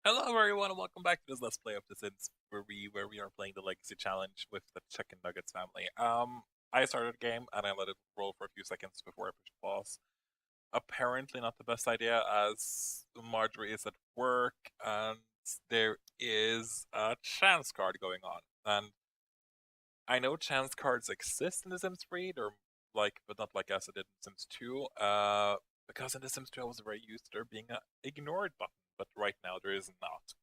Hello everyone and welcome back to this Let's Play of The Sims where we are playing the Legacy Challenge with the Chickénuggètz family. I started the game and I let it roll for a few seconds before I pushed pause. Apparently not the best idea as Marjorie is at work and there is a chance card going on. And I know chance cards exist in The Sims 3, they're but not like as it did in Sims 2. Because in The Sims 2 I was very used to there being a ignored button, but right now there is not.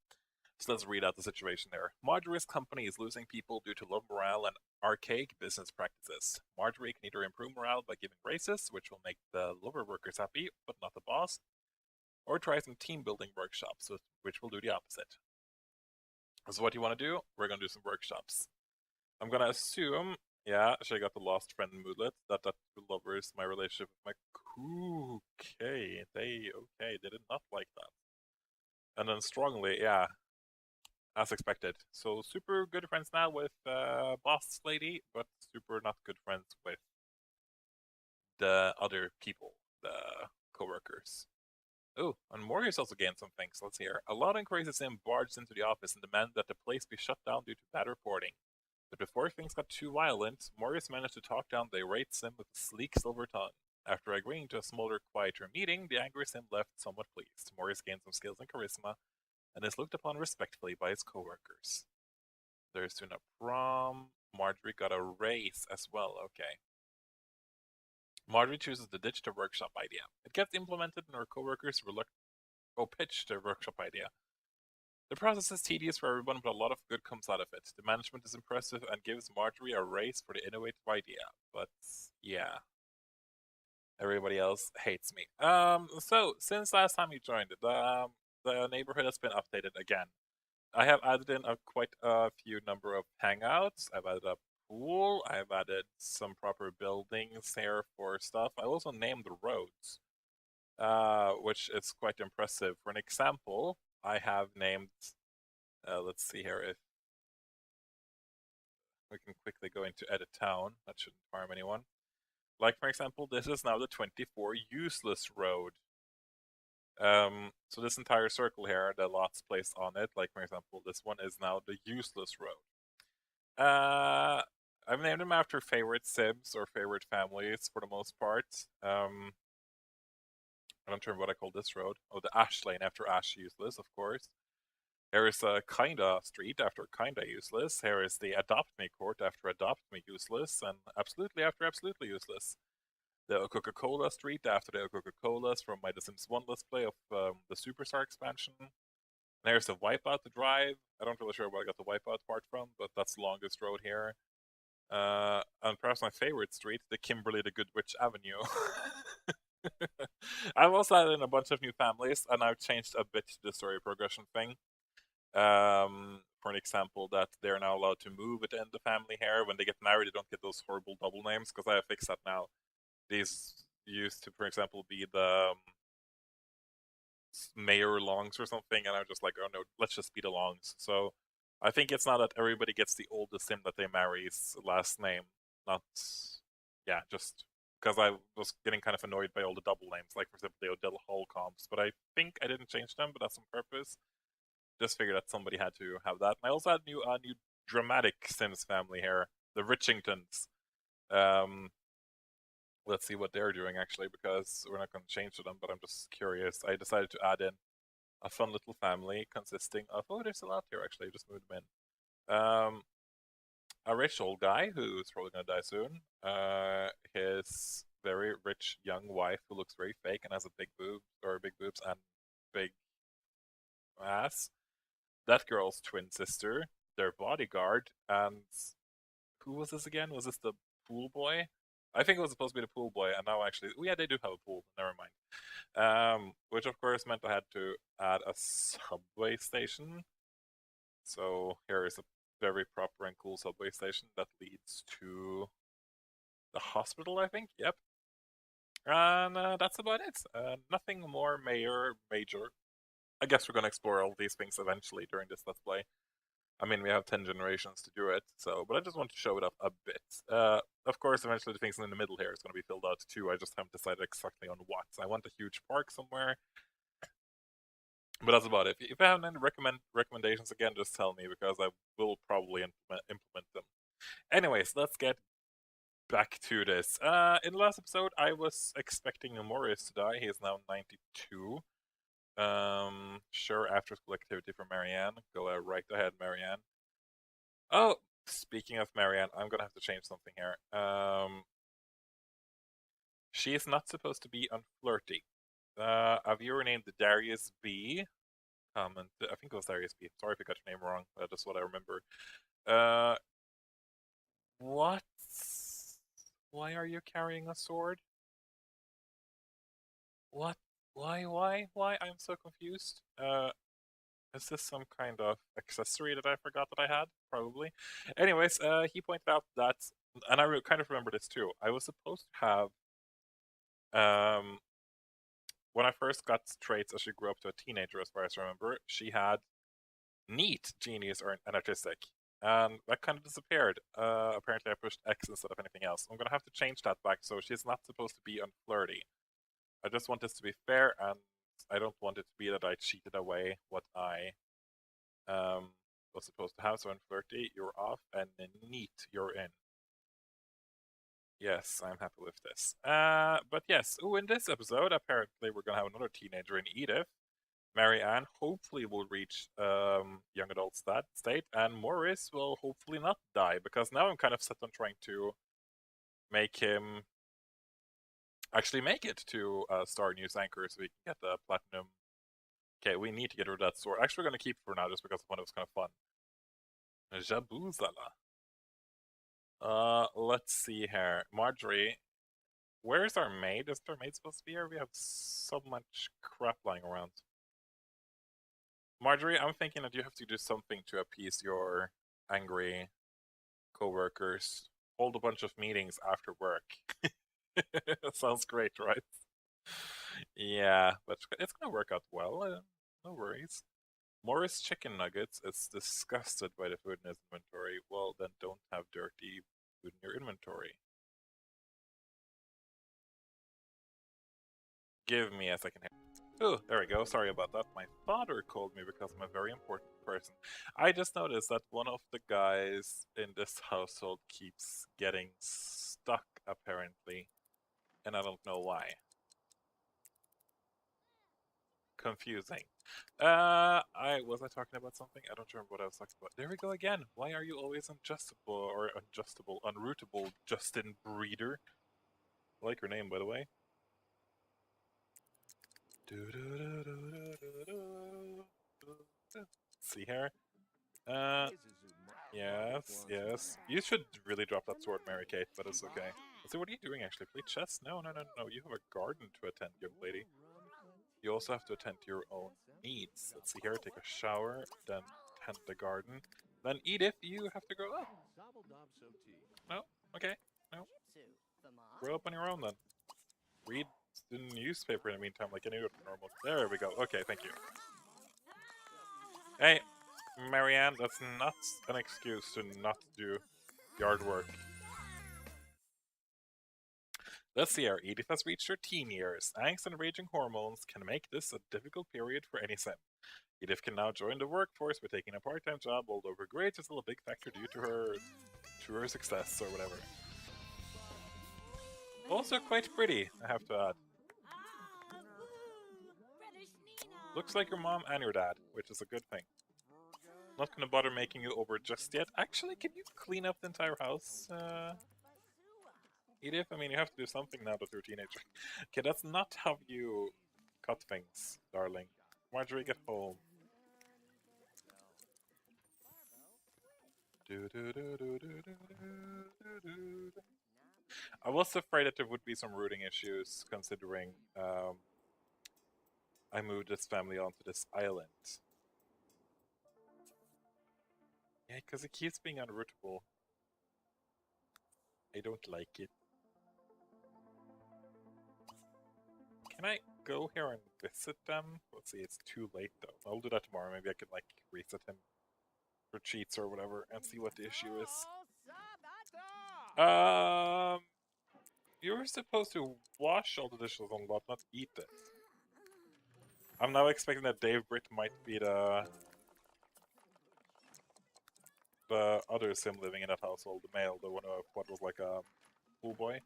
So let's read out the situation there. Marjorie's company is losing people due to low morale and archaic business practices. Marjorie can either improve morale by giving raises, which will make the lower workers happy, but not the boss, or try some team building workshops, which will do the opposite. So what do you want to do? We're going to do some workshops. I'm going to assume, yeah, she got the lost friend moodlet, that lowers my relationship with my... Okay, they did not like that. And then strongly, yeah, as expected. So super good friends now with boss lady, but super not good friends with the other people, the co-workers. Oh, and Morris also gained some things. Let's hear. A lot of increases in barged into the office and demanded that the place be shut down due to bad reporting. But before things got too violent, Morris managed to talk down the irate Sim with a sleek silver tongue. After agreeing to a smaller, quieter meeting, the angry Sim left somewhat pleased. Morris gained some skills and charisma, and is looked upon respectfully by his co-workers. There's soon a prom. Marjorie got a raise as well, okay. Marjorie chooses to ditch the workshop idea. It gets implemented and her co-workers pitch their workshop idea. The process is tedious for everyone, but a lot of good comes out of it. The management is impressive and gives Marjorie a raise for the innovative idea. But yeah, everybody else hates me. So since last time you joined, the neighborhood has been updated again. I have added in quite a few number of hangouts. I've added a pool. I've added some proper buildings here for stuff. I also named the roads, which is quite impressive. For an example, I have named. Let's see here if we can quickly go into edit town. That shouldn't harm anyone. Like for example, this is now the 24 useless road. So this entire circle here, the lots placed on it, like for example, this one is now the useless road. I've named them after favorite Sims or favorite families for the most part. I don't remember what I call this road. Oh, the Ash Lane after Ash Useless, of course. Here is a Kinda Street after Kinda Useless. Here is the Adopt Me Court after Adopt Me Useless, and Absolutely after Absolutely Useless. The Coca-Cola Street after the Coca-Colas from my The Sims 1 Let's Play of the Superstar expansion. There's the Wipeout to Drive. I don't really sure where I got the Wipeout part from, but that's the longest road here. And perhaps my favorite street, the Kimberly the Good Witch Avenue. I've also added in a bunch of new families, and I've changed a bit to the story progression thing. For an example, that they're now allowed to move within the family here. When they get married, they don't get those horrible double names, because I have fixed that now. These used to, for example, be the Mayor Longs or something, and I'm just like, oh no, let's just be the Longs. So I think it's now that everybody gets the oldest Sim that they marry's last name, not, yeah, just because I was getting kind of annoyed by all the double names, like for example the Odell Holcombs, but I think I didn't change them, but that's on purpose. Just figured that somebody had to have that. And I also had a new dramatic Sims family here, the Richingtons. Um, let's see what they're doing actually, because we're not going to change to them, but I'm just curious. I decided to add in a fun little family consisting of, oh, there's a lot here actually, I just moved them in. A rich old guy who's probably going to die soon. His very rich young wife who looks very fake and has a big boobs and big ass. That girl's twin sister, their bodyguard, and who was this again? Was this the pool boy? I think it was supposed to be the pool boy, and now actually, oh yeah, they do have a pool. Never mind. Which of course meant I had to add a subway station. So here is a very proper and cool subway station that leads to the hospital, I think. Yep. And that's about it. Nothing more major. I guess we're gonna explore all these things eventually during this Let's Play. I mean, we have 10 generations to do it, so, but I just want to show it up a bit. Of course, eventually the things in the middle here is going to be filled out too. I just haven't decided exactly on what. I want a huge park somewhere. But that's about it. If I have any recommendations again, just tell me because I will probably implement them. Anyways, let's get back to this. In the last episode, I was expecting Morris to die. He is now 92. Sure, after school activity for Marianne. Go right ahead, Marianne. Oh, speaking of Marianne, I'm gonna have to change something here. She is not supposed to be unflirty. A viewer named Darius B. Comment. I think it was Darius B. Sorry if I got your name wrong. That's what I remember. Uh, what? Why are you carrying a sword? What? Why? I'm so confused. Is this some kind of accessory that I forgot that I had? Probably. Anyways, he pointed out that, and I kind of remember this too. I was supposed to have, when I first got traits as she grew up to a teenager, as far as I remember, she had neat, genius, or an artistic. And that kind of disappeared. Apparently I pushed X instead of anything else. I'm gonna have to change that back, so she's not supposed to be unflirty. I just want this to be fair, and I don't want it to be that I cheated away what I was supposed to have. So unflirty, you're off, and then neat, you're in. Yes, I'm happy with this. But yes, in this episode, apparently we're gonna have another teenager in Edith. Marianne hopefully will reach young adult state, and Morris will hopefully not die, because now I'm kind of set on trying to make him actually make it to Star News Anchor so we can get the platinum. Okay, we need to get rid of that sword. Actually, we're going to keep it for now just because one, it was kind of fun. Jabuzala. Let's see here. Marjorie, where's our maid? Is our maid supposed to be here? We have so much crap lying around. Marjorie, I'm thinking that you have to do something to appease your angry co-workers. Hold a bunch of meetings after work. That sounds great, right? Yeah, but it's gonna work out well. No worries. Morris Chickénuggètz is disgusted by the food in his inventory. Well, then don't have dirty food in your inventory. Give me a second here. Oh, there we go. Sorry about that. My father called me because I'm a very important person. I just noticed that one of the guys in this household keeps getting stuck, apparently. And I don't know why. Confusing. Was I talking about something? I don't remember what I was talking about. There we go again. Why are you always unrootable, Justin Breeder? I like your name, by the way. See here. Yes. You should really drop that sword, Mary Kate, but it's okay. Let's see, what are you doing actually? Play chess? No. You have a garden to attend, young lady. You also have to attend to your own needs. Let's see here, take a shower, then tend the garden. Then Edith, you have to grow up. No? Okay. No. Grow up on your own then. Read the newspaper in the meantime like any other normal. There we go. Okay, thank you. Hey, Marianne, that's not an excuse to not do yard work. Let's see here, Edith has reached her teen years. Angst and raging hormones can make this a difficult period for any sim. Edith can now join the workforce by taking a part-time job, although her grades are still a big factor due to her success or whatever. Also quite pretty, I have to add. Looks like your mom and your dad, which is a good thing. Not gonna bother making you over just yet. Actually, can you clean up the entire house, Edith? I mean, you have to do something now that you're a teenager. Okay, that's not how you cut things, darling. Marjorie, get home. I was afraid that there would be some rooting issues, considering I moved this family onto this island. Yeah, because it keeps being unrootable. I don't like it. Can I go here and visit them? Let's see, it's too late though. I'll do that tomorrow. Maybe I could like reset him for cheats or whatever and see what the issue is. You're supposed to wash all the dishes on lot, not eat it. I'm now expecting that Dave Britt might be the other sim living in that household, the male, the one of what was like a pool boy.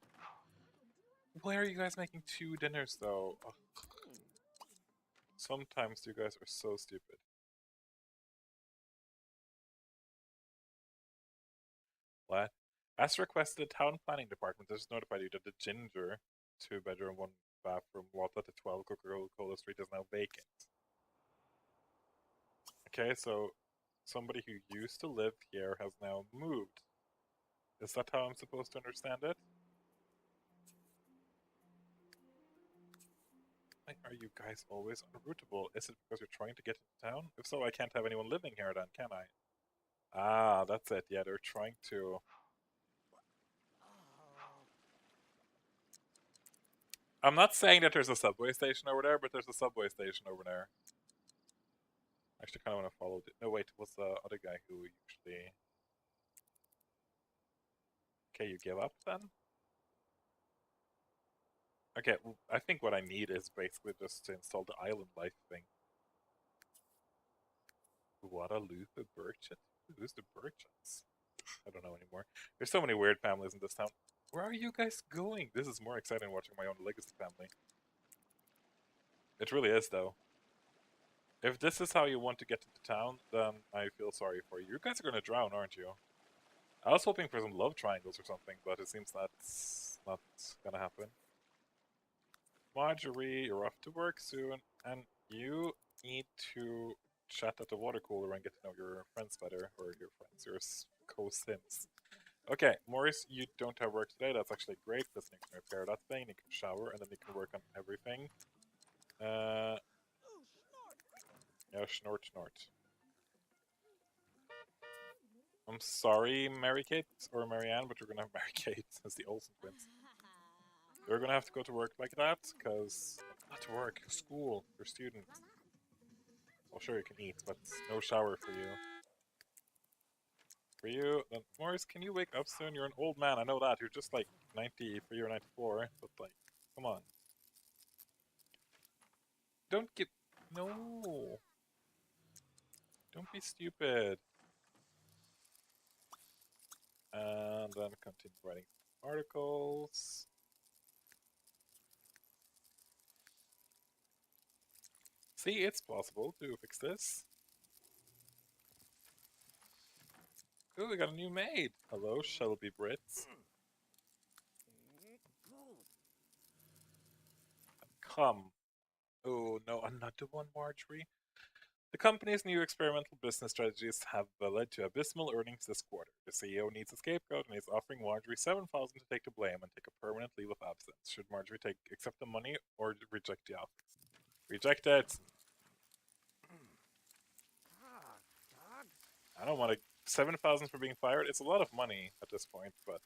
Why are you guys making 2 dinners though? Ugh. Sometimes you guys are so stupid. What? As requested, town planning department has notified you that the Ginger 2-bedroom, 1-bathroom lot at the 12 Coca-Cola Street is now vacant. Okay, so somebody who used to live here has now moved. Is that how I'm supposed to understand it? Why are you guys always unrootable? Is it because you're trying to get into town? If so, I can't have anyone living here then, can I? Ah, that's it. Yeah, they're trying to... I'm not saying that there's a subway station over there, but there's a subway station over there. I actually kind of want to follow... No, wait, what's the other guy who usually... Okay, you give up then? Okay, well, I think what I need is basically just to install the island life thing. Guadalupe Burchett? Who's the Burchetts? I don't know anymore. There's so many weird families in this town. Where are you guys going? This is more exciting than watching my own legacy family. It really is, though. If this is how you want to get into town, then I feel sorry for you. You guys are gonna drown, aren't you? I was hoping for some love triangles or something, but it seems that's not gonna happen. Marjorie, you're off to work soon, and you need to chat at the water cooler and get to know your friends better, or your friends, your co-sims. Okay, Maurice, you don't have work today. That's actually great. Listen, you can repair that thing, you can shower, and then you can work on everything. Yeah, snort, snort. I'm sorry, Mary Kate, or Marianne, but you're gonna have Mary Kate as the Olsen twins. You're gonna have to go to work like that, because... Not to work, school, you're student. Well, sure you can eat, but no shower for you. For you, then, Morris, can you wake up soon? You're an old man, I know that. You're just like 93 or 94, but like, come on. Don't get... No! Don't be stupid. And then continue writing articles. See, it's possible to fix this. Ooh, we got a new maid. Hello, Shelby Brits. Come. Oh, no, another one, Marjorie. The company's new experimental business strategies have led to abysmal earnings this quarter. The CEO needs a scapegoat and is offering Marjorie $7,000 to take the blame and take a permanent leave of absence. Should Marjorie accept the money or reject the offer? Reject it. I don't want to... 7,000 for being fired? It's a lot of money at this point, but...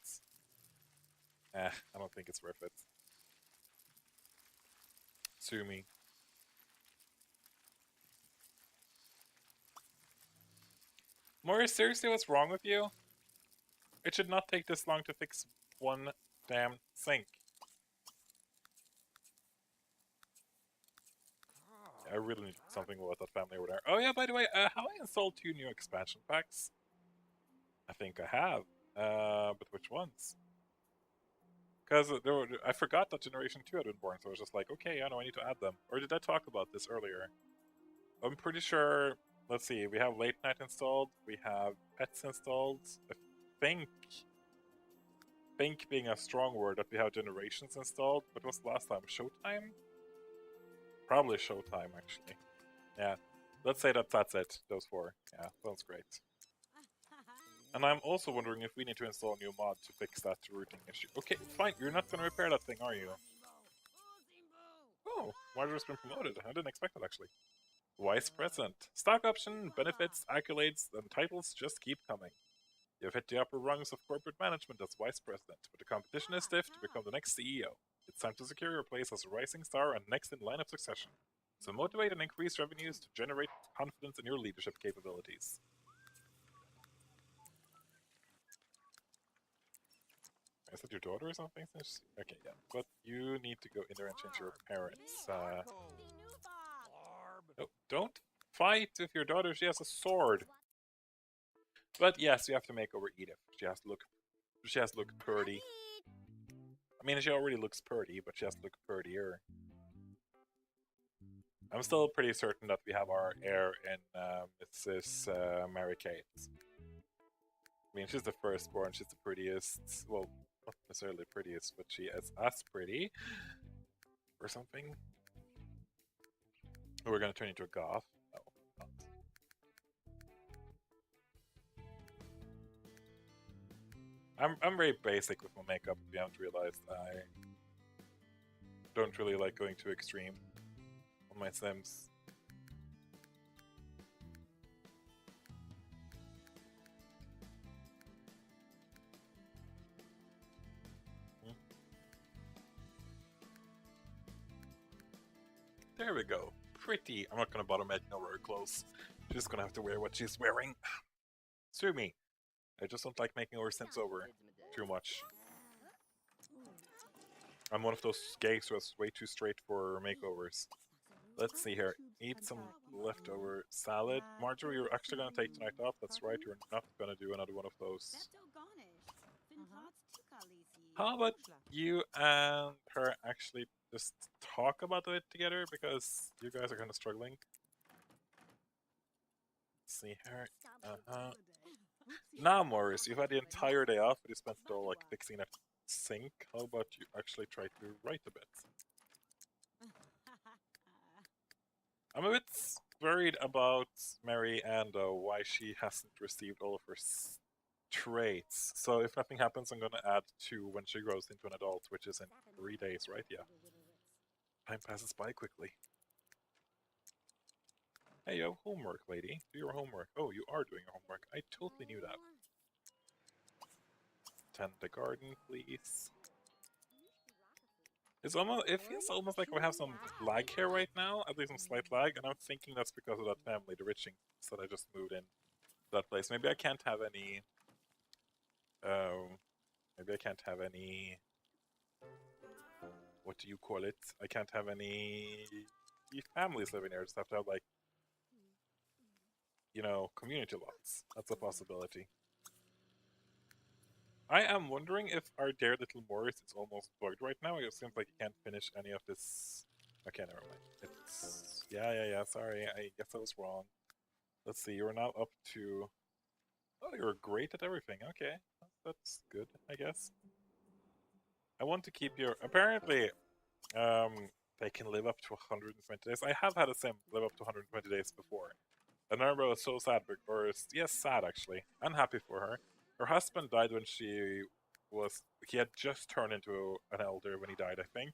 I don't think it's worth it. Sue me. Maurice, seriously, what's wrong with you? It should not take this long to fix one damn sink. I really need something about that family over there. Oh yeah, by the way, have I installed 2 new expansion packs? I think I have. But which ones? Because I forgot that Generation 2 had been born, so I was just like, okay, I know I need to add them. Or did I talk about this earlier? I'm pretty sure... Let's see, we have Late Night installed, we have Pets installed, I think being a strong word, that we have Generations installed, but what's the last time? Showtime? Probably Showtime, actually. Yeah, let's say that's it, those 4. Yeah, sounds great. And I'm also wondering if we need to install a new mod to fix that routing issue. Okay, fine, you're not going to repair that thing, are you? Oh, Marjorie's been promoted. I didn't expect that, actually. Vice President. Stock option, benefits, accolades, and titles just keep coming. You've hit the upper rungs of corporate management as Vice President, but the competition is stiff to become the next CEO. It's time to secure your place as a rising star and next in line of succession. So motivate and increase revenues to generate confidence in your leadership capabilities. Is that your daughter or something? Okay, yeah. But you need to go in there and change your parents. Don't fight with your daughter. She has a sword. But yes, you have to make over Edith. She has to look. She has to look pretty. I mean, she already looks pretty, but she has to look prettier. I'm still pretty certain that we have our heir in Mrs. Mary Kate. I mean, she's the firstborn. She's the prettiest. Well, not necessarily prettiest, but she is as pretty or something. We're gonna turn into a goth. No, not. I'm very basic with my makeup. If you haven't realized, I don't really like going too extreme on my Sims. There we go. Pretty. I'm not gonna bother making over her clothes. She's just gonna have to wear what she's wearing. Sue me. I just don't like making over Sims over too much. I'm one of those gays who is way too straight for makeovers. Let's see here. Eat some leftover salad. Marjorie, you're actually gonna take tonight off. That's right, you're not gonna do another one of those. How about you and her actually just talk about it together, because you guys are kind of struggling. Let's see here. Now, Morris, you've had the entire day off, but you spent it all like fixing that sink. How about you actually try to write a bit? I'm a bit worried about Mary and why she hasn't received all of her traits. So if nothing happens, I'm gonna add 2 when she grows into an adult, which is in 3 days, right? Yeah. Time passes by quickly. Hey, you have homework, lady. Do your homework. Oh, you are doing your homework. I totally knew that. Tend the garden, please. It feels almost like we have some lag here right now, at least some slight lag, and I'm thinking that's because of that family, the Richings, that I just moved in that place. Maybe I can't have any. Maybe I can't have any. What do you call it? I can't have any families living there. I just have to have, like, you know, community lots. That's a possibility. I am wondering if our dear little Morris is almost bugged right now. It seems like he can't finish any of this. Okay, never mind. It's yeah. Sorry, I guess I was wrong. Let's see. You're now up to. Oh, you're great at everything. Okay, that's good, I guess. I want to keep your. Apparently, they can live up to 120 days. I have had a sim live up to 120 days before. And I remember I was so sad, or yes, sad actually. Unhappy for her. Her husband died when she was. He had just turned into an elder when he died, I think.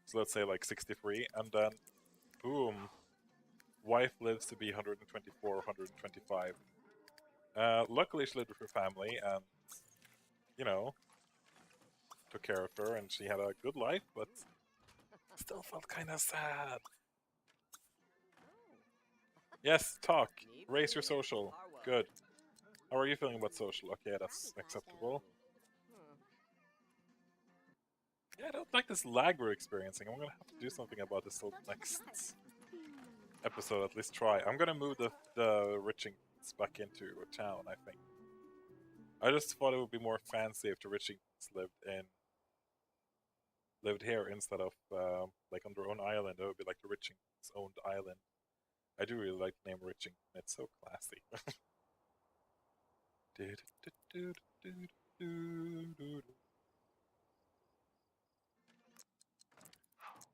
So let's say like 63, and then, boom, wife lives to be 124, 125. Luckily, she lived with her family, and you know, took care of her, and she had a good life, but still felt kind of sad. Yes, talk. Raise your social. Good. How are you feeling about social? Okay, that's acceptable. Yeah, I don't like this lag we're experiencing. I'm gonna have to do something about this till next episode, at least try. I'm gonna move the Richings back into a town, I think. I just thought it would be more fancy if the Richings lived here instead of like on their own island. It would be like the Richings owned island. I do really like the name Riching. It's so classy.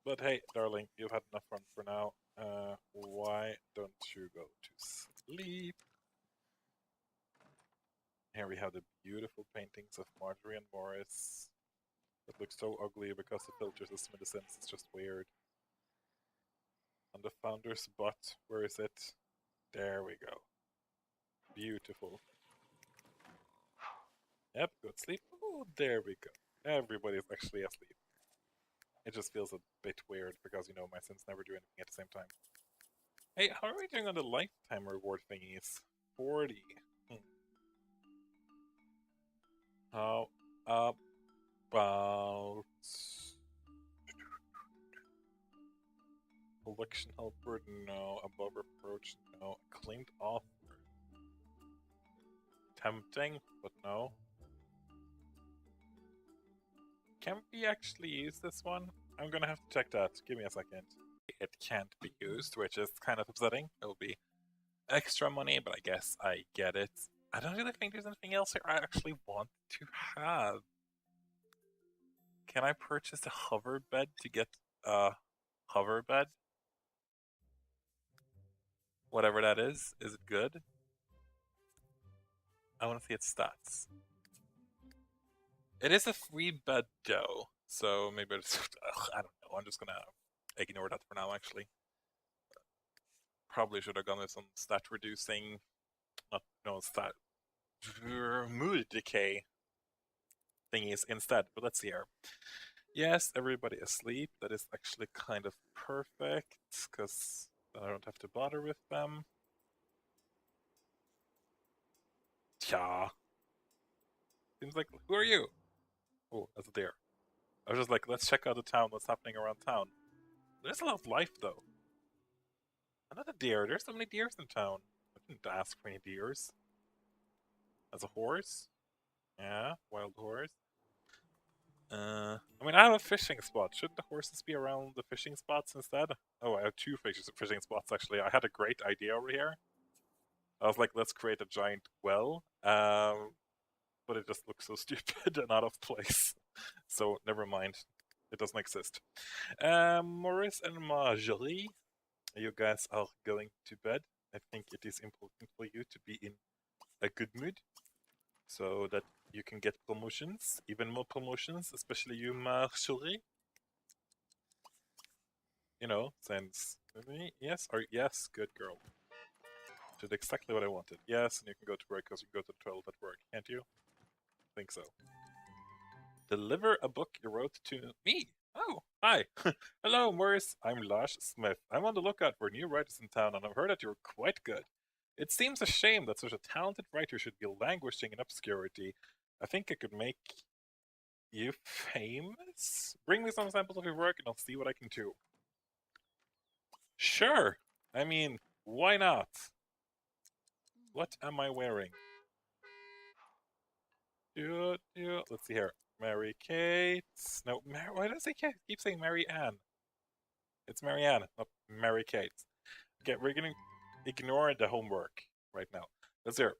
But hey, darling, you've had enough fun for now. Why don't you go to sleep? Here we have the beautiful paintings of Marjorie and Morris. That looks so ugly because the filter system in The Sims is just weird. And the founder's butt, where is it? There we go. Beautiful. Yep, go to sleep. Oh, there we go. Everybody's actually asleep. It just feels a bit weird because, you know, my Sims never do anything at the same time. Hey, how are we doing on the lifetime reward thingies? 40. How about... We'll look Faction helper, no. Above reproach, no. Claimed offer. Tempting, but no. Can we actually use this one? I'm gonna have to check that. Give me a second. It can't be used, which is kind of upsetting. It'll be extra money, but I guess I get it. I don't really think there's anything else here I actually want to have. Can I purchase a hover bed to get a hover bed? Whatever that is it good? I want to see its stats. It is a free bed though, so maybe it's, I don't know, I'm just gonna ignore that for now actually. Probably should have gone with some stat reducing, stat mood decay thingies instead, but let's see here. Yes, everybody asleep. That is actually kind of perfect, because I don't have to bother with them. Tja. Seems like, who are you? Oh, that's a deer. I was just like, let's check out the town, what's happening around town. There's a lot of life, though. Another deer. There's so many deers in town. I didn't ask for any deers. As a horse? Yeah, wild horse. I mean, I have a fishing spot. Shouldn't the horses be around the fishing spots instead? Oh, I have two fishing spots, actually. I had a great idea over here. I was like, let's create a giant well. But it just looks so stupid and out of place. So, never mind. It doesn't exist. Maurice and Marjorie, you guys are going to bed. I think it is important for you to be in a good mood, so that you can get promotions, even more promotions, especially you, Marjorie. You know, since yes, or yes, good girl. Did exactly what I wanted. Yes, and you can go to work because you can go to the toilet at work, can't you? Think so. Deliver a book you wrote to me. Oh, hi. Hello, Maurice. I'm Lars Smith. I'm on the lookout for new writers in town, and I've heard that you're quite good. It seems a shame that such a talented writer should be languishing in obscurity. I think I could make you famous? Bring me some samples of your work and I'll see what I can do. Sure. I mean, why not? What am I wearing? Let's see here. Mary Kate. No, why does he keep saying Mary Ann? It's Mary Ann, not Mary Kate. Okay, we're gonna ignore the homework right now. Let's hear.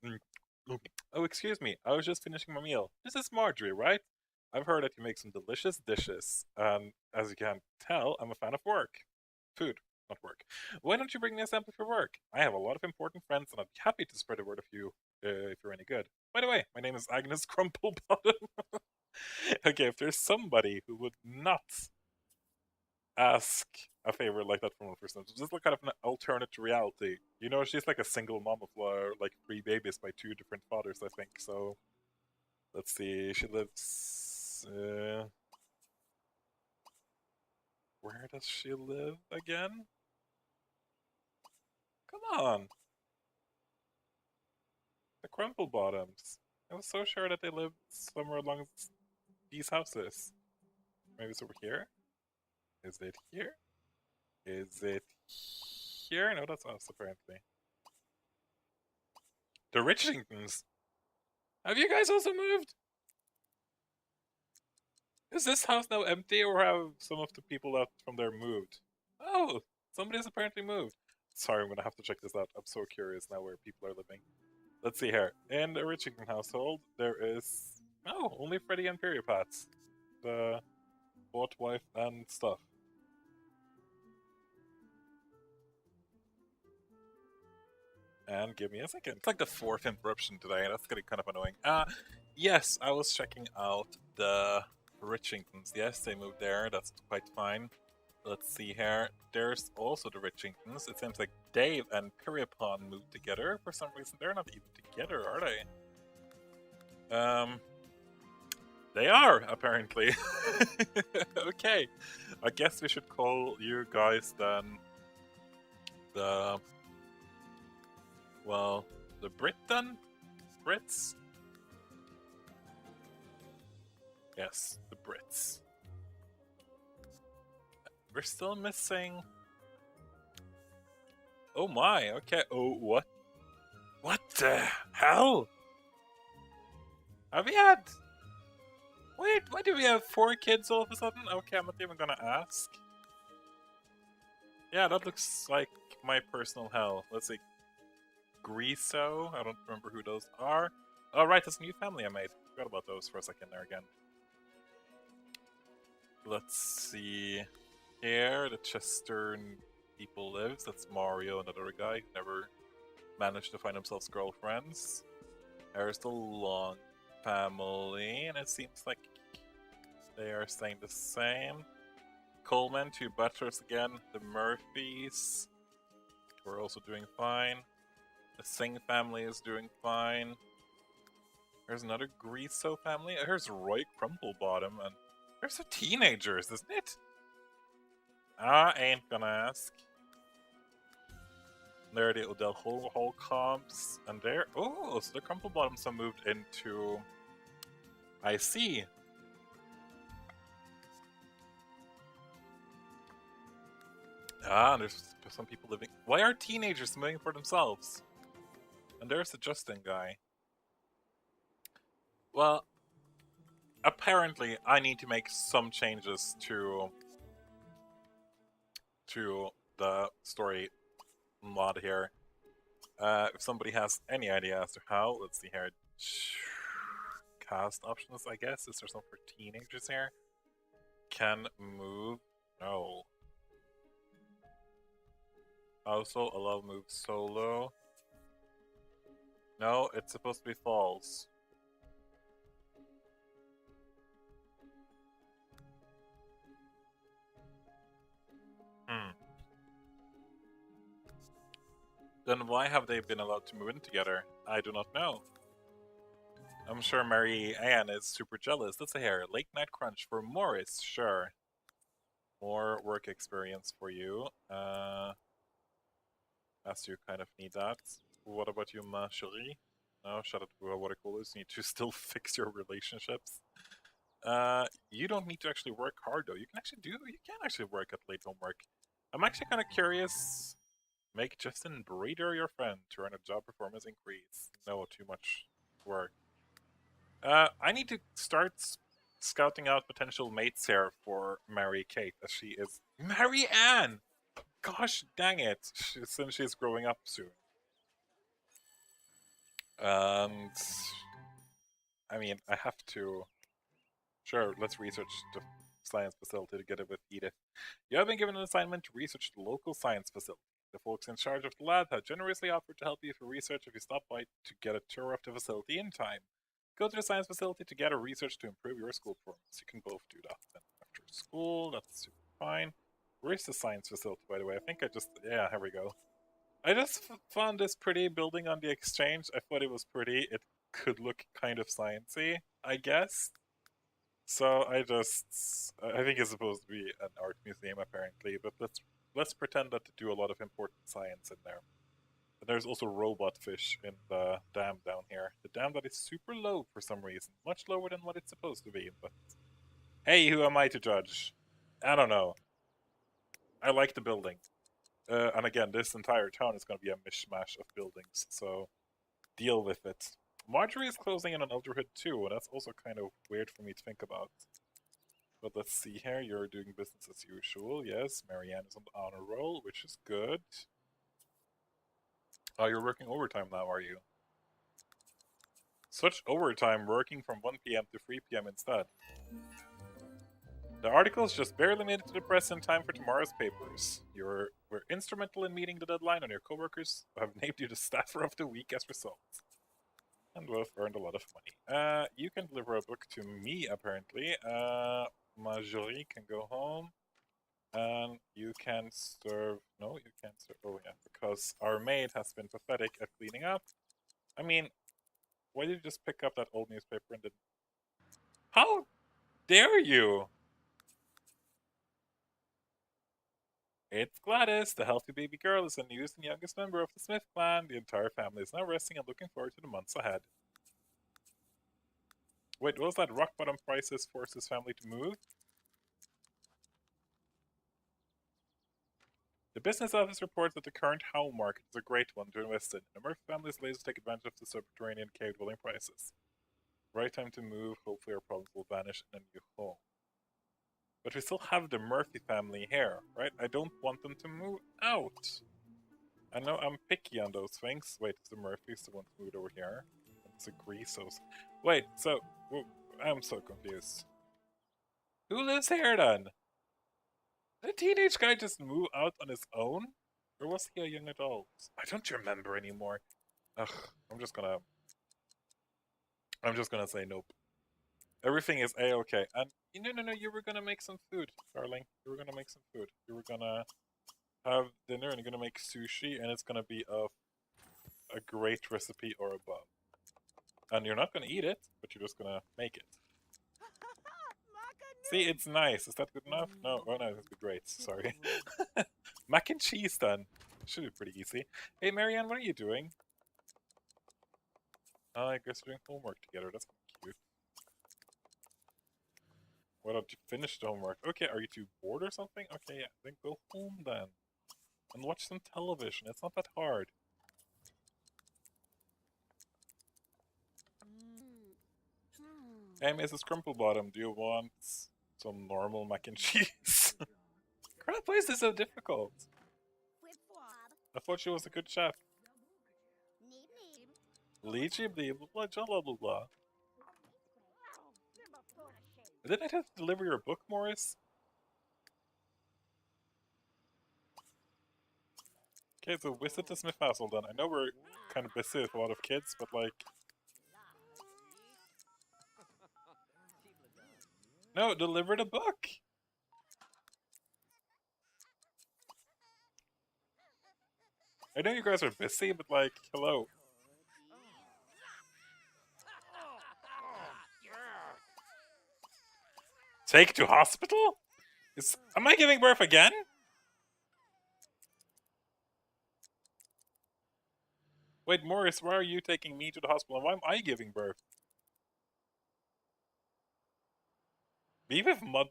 Oh, excuse me. I was just finishing my meal. This is Marjorie, right? I've heard that you make some delicious dishes. As you can tell, I'm a fan of work. Food, not work. Why don't you bring me a sample for work? I have a lot of important friends, and I'd be happy to spread the word of you if you're any good. By the way, my name is Agnes Crumplebottom. Okay, if there's somebody who would not ask a favor like that from one person, just like kind of an alternate reality. You know, she's like a single mom of like 3 babies by 2 different fathers, I think. So let's see, she lives. Where does she live again? Come on, the Crumple Bottoms. I was so sure that they lived somewhere along these houses. Maybe it's over here. Is it here? Is it here? No, that's us apparently. The Richingtons. Have you guys also moved? Is this house now empty, or have some of the people left from there moved? Oh, somebody's apparently moved. Sorry, I'm gonna have to check this out. I'm so curious now where people are living. Let's see here. In the Richington household, there is only Freddy and Periopats, the bought wife and stuff. And give me a second. It's like the 4th interruption today, and that's getting kind of annoying. Yes, I was checking out the Richingtons. Yes, they moved there. That's quite fine. Let's see here. There's also the Richingtons. It seems like Dave and Periopon moved together. For some reason, they're not even together, are they? They are, apparently. Okay. I guess we should call you guys then the... Well, the Brit then? Brits? Yes, the Brits. We're still missing Oh my, okay. Oh, what? What the hell? Have we had... Wait, why do we have 4 kids all of a sudden? Okay, I'm not even gonna ask. Yeah, that looks like my personal hell. Let's see. Griso, I don't remember who those are. Oh right, that's a new family I made. Forgot about those for a second there again. Let's see. Here, the Chester people lives. That's Mario, another guy who never managed to find themselves girlfriends. There's the Long family, and it seems like they are staying the same. Coleman, 2 butlers again. The Murphys, who are also doing fine. The Singh family is doing fine. There's another Griso family. There's Roy Crumplebottom, and there's the teenagers, isn't it? I ain't gonna ask. There are the Odell Holcombs, and there. Oh, so the Crumplebottoms have moved into. I see. Ah, there's some people living. Why are teenagers moving for themselves? And there's the Justin guy. Well, apparently I need to make some changes to the story mod here. If somebody has any idea as to how, let's see here. Cast options, I guess. Is there something for teenagers here? Can move. No. Also allow move solo. No, it's supposed to be false. Then why have they been allowed to move in together? I do not know. I'm sure Mary Ann is super jealous. Let's say here, late night crunch for Morris, sure. More work experience for you. As you kind of need that. What about you, ma chérie? No, shut up, what I call this. You need to still fix your relationships. You don't need to actually work hard though. You can actually work at late homework. I'm actually kind of curious. Make Justin Breeder your friend to earn a job performance increase. No, too much work. I need to start scouting out potential mates here for Mary Kate, as she is Mary Ann. Gosh dang it! Since she's growing up soon. And I mean, I have to. Sure, let's research the science facility together with Edith. You have been given an assignment to research the local science facility. The folks in charge of the lab have generously offered to help you for research if you stop by to get a tour of the facility in time. Go to the science facility to gather research to improve your school performance. You can both do that then after school. That's super fine. Where's the science facility, by the way? I think I just... Yeah, here we go. I just found this pretty building on the exchange. I thought it was pretty. It could look kind of sciencey, I guess. So I think it's supposed to be an art museum apparently, but let's pretend that to do a lot of important science in there. And there's also robot fish in the dam down here. The dam that is super low for some reason, much lower than what it's supposed to be. But hey, who am I to judge? I don't know. I like the building, and again, this entire town is going to be a mishmash of buildings, so deal with it. Marjorie is closing in on Elderhood too, and that's also kind of weird for me to think about. But let's see here, you're doing business as usual. Yes, Marianne is on the honor roll, which is good. Oh, you're working overtime now, are you? Such overtime, working from 1 p.m. to 3 p.m. instead. The articles just barely made it to the press in time for tomorrow's papers. You were instrumental in meeting the deadline, and your coworkers have named you the Staffer of the Week as result. And we've earned a lot of money. You can deliver a book to me, apparently. Marjorie can go home. And you can serve... No, you can't serve... Oh, yeah, because our maid has been pathetic at cleaning up. I mean, why did you just pick up that old newspaper and didn't... How dare you? It's Gladys, the healthy baby girl, is the newest and youngest member of the Smith clan. The entire family is now resting and looking forward to the months ahead. Wait, what was that? Rock bottom prices forces family to move? The business office reports that the current howl market is a great one to invest in. The Murphy family's lazy to take advantage of the subterranean cave dwelling prices. Right time to move. Hopefully our problems will vanish in a new home. But we still have the Murphy family here, right? I don't want them to move out. I know I'm picky on those things. Wait, is the Murphys the one who moved over here? It's a Grisos. Wait, so... I'm so confused. Who lives here then? Did a teenage guy just move out on his own? Or was he a young adult? I don't remember anymore. Ugh, I'm just gonna say nope. Everything is a-okay. And no, you were gonna make some food, darling. You were gonna make some food. You were gonna have dinner and you're gonna make sushi and it's gonna be of a great recipe or above. And you're not gonna eat it, but you're just gonna make it. See, it's nice. Is that good enough? No. Oh no, that's great. Sorry. Mac and cheese then. Should be pretty easy. Hey Marianne, what are you doing? I guess we're doing homework together. That's cute. Why don't you finish the homework? Okay, are you too bored or something? Okay, yeah, then go home then. And watch some television. It's not that hard. Hey, Mrs. Crumplebottom, do you want some normal mac and cheese? Crap, why is this so difficult? I thought she was a good chef. Lychee blah blah blah blah blah blah. Didn't I have to deliver your book, Morris? Okay, so visit the Smith household then. I know we're kind of busy with a lot of kids, but like... No, deliver the book! I know you guys are busy, but like, hello. Take to hospital? Am I giving birth again? Wait, Morris, why are you taking me to the hospital and why am I giving birth? Me with mud...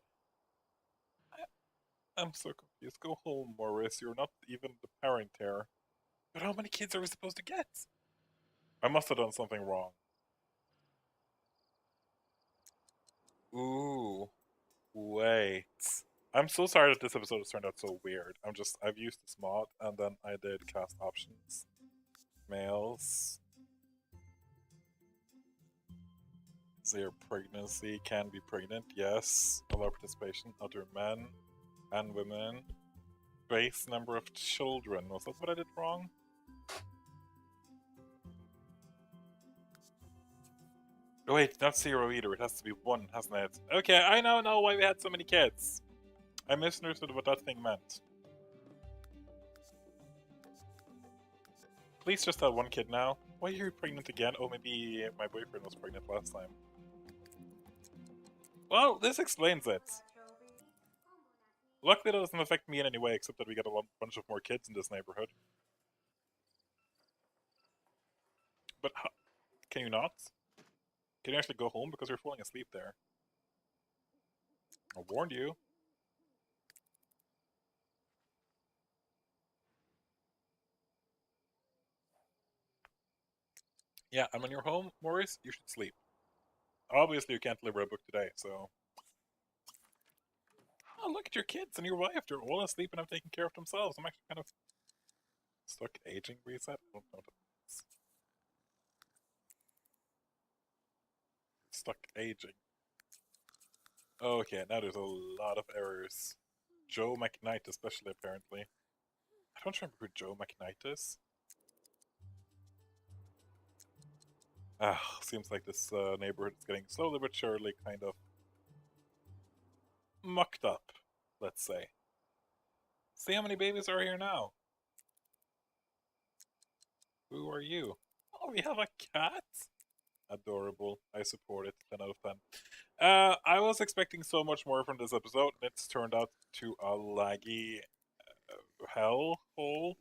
I'm so confused. Go home, Morris. You're not even the parent here. But how many kids are we supposed to get? I must have done something wrong. Ooh. Wait. I'm so sorry that this episode has turned out so weird. I've used this mod and then I did cast options. Males. Their pregnancy can be pregnant, yes. Allow participation, other men and women. Base number of children. Was that what I did wrong? Oh, wait, not 0 either. It has to be 1, hasn't it? Okay, I now know why we had so many kids. I misunderstood what that thing meant. Please just have 1 kid now. Why are you pregnant again? Oh, maybe my boyfriend was pregnant last time. Well, this explains it. Luckily, that doesn't affect me in any way, except that we get a bunch of more kids in this neighborhood. But how, can you not? Can you actually go home? Because you're falling asleep there. I warned you. Yeah, and when you're home, Maurice, you should sleep. Obviously, you can't deliver a book today, so... Oh, look at your kids and your wife. They're all asleep and have taken care of themselves. I'm actually kind of... Stuck aging reset? I don't know what that means. Stuck aging. Okay, now there's a lot of errors. Joe McKnight especially, apparently. I don't remember who Joe McKnight is. Seems like this neighborhood is getting slowly but surely kind of mucked up, let's say. See how many babies are here now? Who are you? Oh, we have a cat? Adorable. I support it. 10 out of 10. I was expecting so much more from this episode, and it's turned out to a laggy hell hole.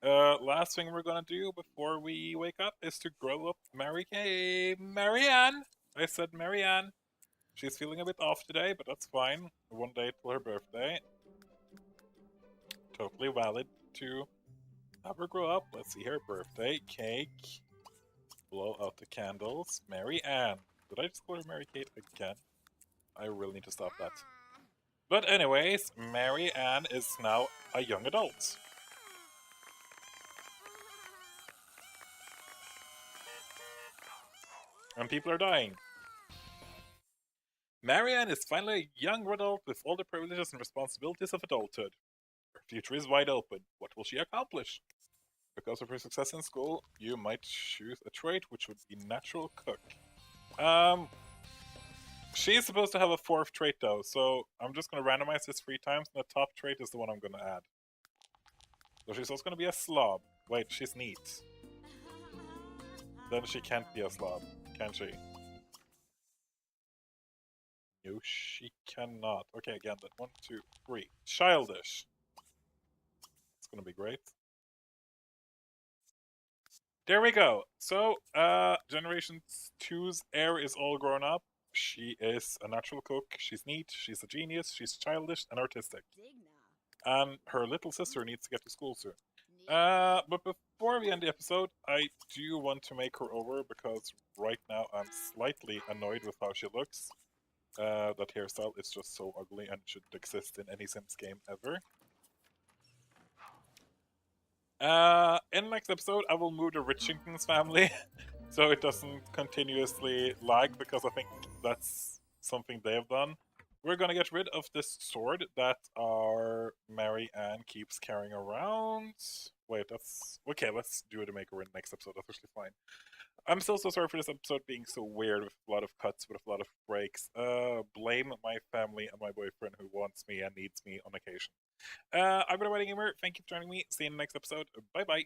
Last thing we're gonna do before we wake up is to grow up Marianne! I said Marianne. She's feeling a bit off today, but that's fine. 1 day till her birthday. Totally valid to have her grow up. Let's see her birthday, cake, blow out the candles. Mary Ann. Did I just call her Mary Kate again? I really need to stop that. But anyways, Mary Ann is now a young adult. And people are dying. Mary Ann is finally a young adult with all the privileges and responsibilities of adulthood. Her future is wide open. What will she accomplish? Because of her success in school, you might choose a trait which would be natural cook. She's supposed to have a fourth trait though, so I'm just gonna randomize this 3 times, and the top trait is the one I'm gonna add. So she's also gonna be a slob. Wait, she's neat. Then she can't be a slob, can she? No, she cannot. Okay, again, then 1, 2, 3. Childish. It's gonna be great. There we go. So, Generation 2's heir is all grown up. She is a natural cook. She's neat. She's a genius. She's childish and artistic. And her little sister needs to get to school soon. But before we end the episode, I do want to make her over because right now I'm slightly annoyed with how she looks. That hairstyle is just so ugly and shouldn't exist in any Sims game ever. In the next episode, I will move the Richington's family so it doesn't continuously lag, because I think that's something they've done. We're gonna get rid of this sword that our Mary Ann keeps carrying around. Wait, that's... Okay, let's do the maker in the next episode. That's actually fine. I'm still so sorry for this episode being so weird with a lot of cuts, with a lot of breaks. Blame my family and my boyfriend who wants me and needs me on occasion. I've been a Wedding Gamer. Thank you for joining me. See you in the next episode. Bye bye.